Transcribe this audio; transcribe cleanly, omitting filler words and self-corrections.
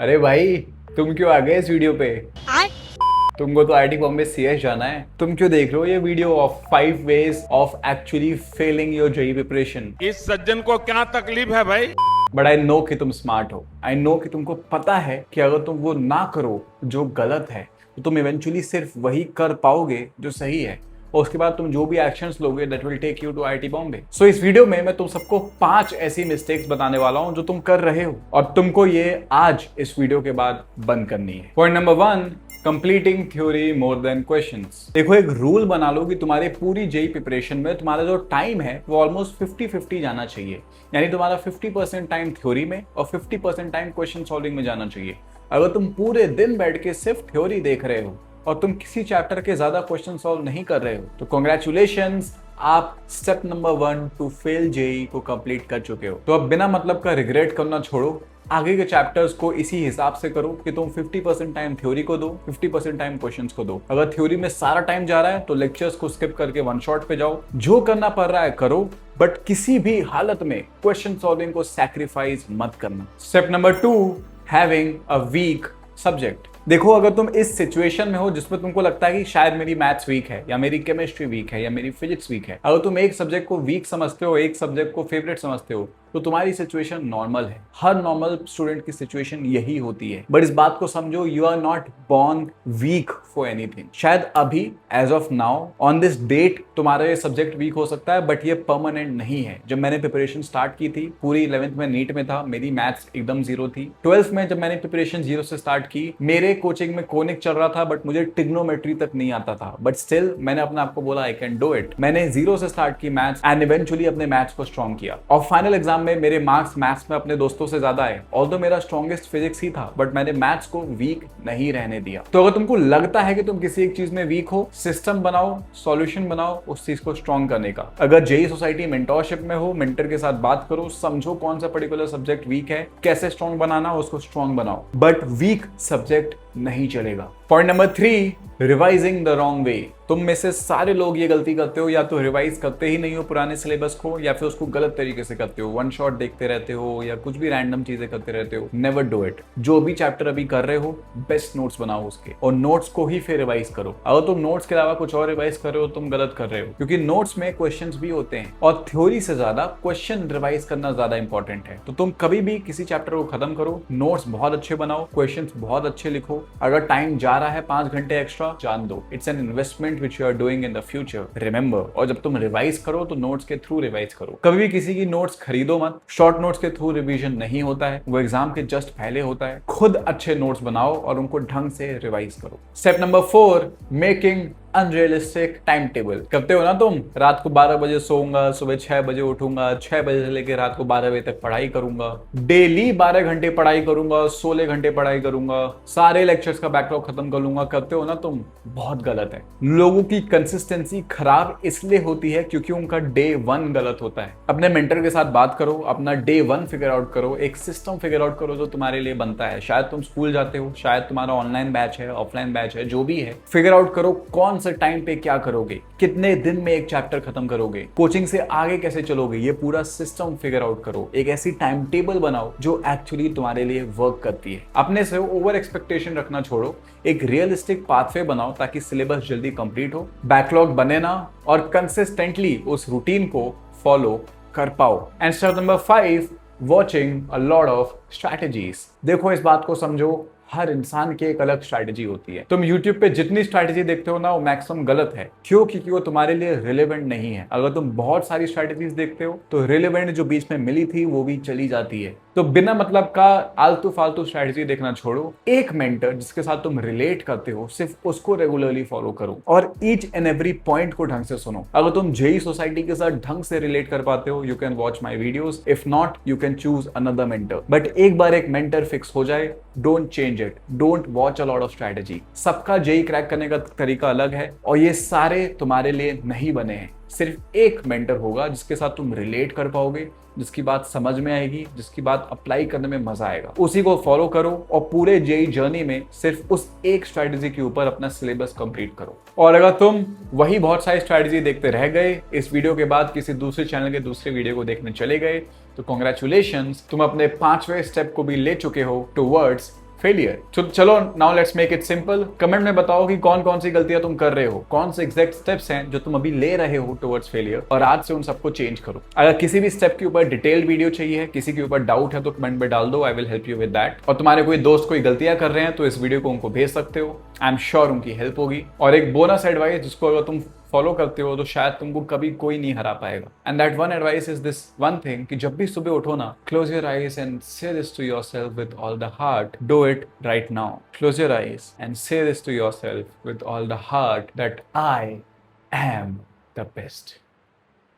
अरे भाई, तुम क्यों आ गए इस वीडियो पे? तुमको तो आईआईटी बॉम्बे सीएस जाना है। तुम क्यों देख रहे हो ये video of 5 ways of actually failing your JEE preparation? इस सज्जन को क्या तकलीफ है भाई। बट आई नो कि तुम स्मार्ट हो। आई नो कि तुमको पता है कि अगर तुम वो ना करो जो गलत है तो तुम इवेंचुअली सिर्फ वही कर पाओगे जो सही है, और उसके बाद तुम जो भी एक्शंस लोगे that will take you to IIT Bombay. So इस वीडियो में मैं तुम सबको 5 ऐसी मिस्टेक्स बताने वाला हूं जो तुम कर रहे हो और तुमको ये आज इस वीडियो के बाद बंद करनी है। Point number 1, completing theory more than questions. देखो, एक रूल बना लो कि तुम्हारी पूरी जेईई प्रिपरेशन में तुम्हारा जो टाइम है वो ऑलमोस्ट 50-50 जाना चाहिए। यानी तुम्हारा 50% टाइम थ्योरी में और 50% टाइम क्वेश्चन सॉल्विंग में जाना चाहिए। अगर तुम पूरे दिन बैठ के सिर्फ थ्योरी देख रहे हो और तुम किसी चैप्टर के ज्यादा क्वेश्चन सॉल्व नहीं कर रहे हो तो कॉन्ग्रेचुलेशंस, आप step number 1 to fail JEE को कंप्लीट कर चुके हो। तो अब बिना मतलब का रिग्रेट करना छोड़ो, आगे के चैप्टर्स को इसी हिसाब से करो कि तुम 50% टाइम थ्योरी को दो, 50% टाइम क्वेश्चंस को दो। अगर थ्योरी में सारा टाइम जा रहा है तो लेक्चर्स को स्किप करके वन शॉट पे जाओ। जो करना पड़ रहा है करो, बट किसी भी हालत में क्वेश्चन सॉल्विंग को सैक्रिफाइस मत करना। Step number 2, having a weak subject. देखो, अगर तुम इस सिचुएशन में हो जिसमें तुमको लगता है कि शायद मेरी मैथ्स वीक है या मेरी केमिस्ट्री वीक है या मेरी फिजिक्स वीक है, अगर तुम एक सब्जेक्ट को वीक समझते हो, एक सब्जेक्ट को फेवरेट समझते हो, तो तुम्हारी सिचुएशन नॉर्मल है। हर नॉर्मल स्टूडेंट की सिचुएशन यही होती है। बट इस बात को समझो, you are not born weak for anything. शायद अभी as of now on this date तुम्हारा ये सब्जेक्ट वीक हो सकता है, बट ये परमानेंट नहीं है। जब मैंने प्रिपरेशन स्टार्ट की थी, पूरी 11th में नीट में था, मेरी मैथ्स एकदम जीरो थी। 12th में जब मैंने प्रिपरेशन जीरो से स्टार्ट की, मेरे कोचिंग में कोनिक चल रहा था बट मुझे ट्रिग्नोमेट्री तक नहीं आता था। बट स्टिल मैंने अपने आप को बोला आई कैन डू इट। मैंने जीरो से स्टार्ट की मैथ्स एंड इवेंचुअली अपने मैथ्स को स्ट्रॉन्ग किया और फाइनल एग्जाम में मेरे मार्क्स मैथ्स में अपने दोस्तों से ज्यादा आए। ऑल्दो मेरा स्ट्रॉन्गेस्ट फिजिक्स ही था, बट मैंने मैथ्स को वीक नहीं रहने दिया। तो अगर तुमको लगता है कि तुम किसी एक चीज में वीक हो, सिस्टम बनाओ, सॉल्यूशन बनाओ उस चीज को स्ट्रॉन्ग करने का। अगर जेईई सोसाइटी मेंटरशिप में हो, मेंटर के साथ बात करो, समझो कौन सा पर्टिकुलर सब्जेक्ट वीक है, कैसे स्ट्रॉन्ग बनाना उसको स्ट्रॉन्ग बनाओ, बट वीक सब्जेक्ट नहीं चलेगा। Point number 3, revising the wrong way. तुम में से सारे लोग ये गलती करते हो, या तो रिवाइज करते ही नहीं हो पुराने सिलेबस को, या फिर उसको गलत तरीके से करते हो, वन शॉट देखते रहते हो या कुछ भी रैंडम चीजें करते रहते हो। Never do it. जो भी चैप्टर अभी कर रहे हो, बेस्ट नोट्स बनाओ उसके, और नोट्स को ही फिर रिवाइज करो। अगर तुम नोट्स के अलावा कुछ और रिवाइज कर रहे हो तुम गलत कर रहे हो, क्योंकि नोट्स में क्वेश्चंस भी होते हैं और थ्योरी से ज्यादा क्वेश्चन रिवाइज करना ज्यादा इंपॉर्टेंट है। तो तुम कभी भी किसी चैप्टर को खत्म करो, नोट्स बहुत अच्छे बनाओ, क्वेश्चंस बहुत अच्छे लिखो। अगर टाइम जा रहा है 5 घंटे एक्स्ट्रा, जान दो, it's an investment which you are doing in the future, remember. और जब तुम रिवाइज करो तो नोट्स के थ्रू रिवाइज करो। कभी भी किसी की नोट्स खरीदो मत। शॉर्ट नोट्स के थ्रू रिवीजन नहीं होता है, वो एग्जाम के जस्ट पहले होता है। खुद अच्छे नोट्स बनाओ और उनको ढंग से रिवाइज करो। Step number 4, making unrealistic time table. करते हो ना तुम, रात को 12 बजे सोऊंगा, सुबह 6 बजे उठूंगा, 6 बजे से लेकर रात को 12 बजे तक पढ़ाई करूंगा, डेली 12 घंटे पढ़ाई करूंगा, 16 घंटे पढ़ाई करूंगा, सारे लेक्चर्स का बैकलॉग खत्म कर लूंगा। करते हो ना तुम, बहुत गलत है। लोगों की कंसिस्टेंसी खराब इसलिए होती है क्योंकि उनका डे 1 गलत होता है। अपने मेंटर के साथ बात करो, अपना डे 1 फिगर आउट करो, एक सिस्टम फिगर आउट करो जो तुम्हारे लिए बनता है। शायद तुम स्कूल जाते हो, शायद तुम्हारा ऑनलाइन बैच है, ऑफलाइन बैच है, जो भी है, फिगर आउट करो कौन से टाइम पे क्या करोगे, कितने दिन में एक चैप्टर खत्म करोगे, कोचिंग से आगे कैसे चलोगे, ये पूरा सिस्टम फिगर आउट करो। एक ऐसी टाइम टेबल बनाओ जो एक्चुअली तुम्हारे लिए वर्क करती है। अपने से ओवर एक्सपेक्टेशन रखना छोड़ो, एक रियलिस्टिक पाथवे बनाओ ताकि सिलेबस जल्दी कंप्लीट हो, बैकलॉग बने ना, और कंसिस्टेंटली उस रूटीन को फॉलो कर पाओ। And step number 5, watching a lot of strategies. देखो, इस बात को समझो, हर इंसान की एक अलग स्ट्रैटेजी होती है। तुम YouTube पे जितनी स्ट्रैटेजी देखते हो ना, वो मैक्सिमम गलत है। क्यों? क्योंकि वो तुम्हारे लिए रिलेवेंट नहीं है। अगर तुम बहुत सारी स्ट्रैटेजीज देखते हो तो रिलेवेंट जो बीच में मिली थी वो भी चली जाती है। तो बिना मतलब का आलतू फालतू स्ट्रैटेजी देखना छोड़ो। एक मेंटर जिसके साथ तुम रिलेट करते हो, सिर्फ उसको रेगुलरली फॉलो करो और ईच एंड एवरी पॉइंट को ढंग से सुनो। अगर तुम जेईई सोसाइटी के साथ ढंग से रिलेट कर पाते हो, you can watch my videos. If not, you can choose another mentor. But एक बार एक मेंटर फिक्स हो जाए, don't change it, don't watch a lot of strategy. सबका जेईई क्रैक करने का तरीका अलग है और ये सारे तुम्हारे लिए नहीं बने हैं। सिर्फ एक मेंटर होगा जिसके साथ तुम रिलेट कर पाओगे, जिसकी बात समझ में आएगी, जिसकी बात अप्लाई करने में मजा आएगा, उसी को फॉलो करो और पूरे जेईई जर्नी में सिर्फ उस एक स्ट्रैटेजी के ऊपर अपना सिलेबस कंप्लीट करो। और अगर तुम वही बहुत सारी स्ट्रैटेजी देखते रह गए, इस वीडियो के बाद किसी दूसरे चैनल के दूसरे वीडियो को देखने चले गए, तो कॉन्ग्रेचुलेशंस, तुम अपने 5वें स्टेप को भी ले चुके हो टुवर्ड्स फेलियर। चलो now let's make it simple. Comment में बताओ कि कौन कौन सी गलतियां तुम कर रहे हो, कौन से एग्जैक्ट स्टेप्स हैं जो तुम अभी ले रहे हो टुवर्ड्स फेलियर, और आज से उन सबको चेंज करो। अगर किसी भी स्टेप के ऊपर डिटेल्ड वीडियो चाहिए, किसी के ऊपर डाउट है तो कमेंट में डाल दो, I will help you with that. और तुम्हारे कोई दोस्त कोई गलतियां कर रहे हैं तो इस वीडियो को उनको भेज सकते हो, आई एम श्योर उनकी हेल्प होगी। और एक बोनस एडवाइस जिसको अगर तुम फॉलो करते हो तो शायद तुमको कभी कोई नहीं हरा पाएगा। And that one advice is this one thing कि जब भी सुबह उठो ना, close your eyes and say this to yourself with all the heart, do it right now. Close your eyes and say this to yourself with all the heart that I am the best.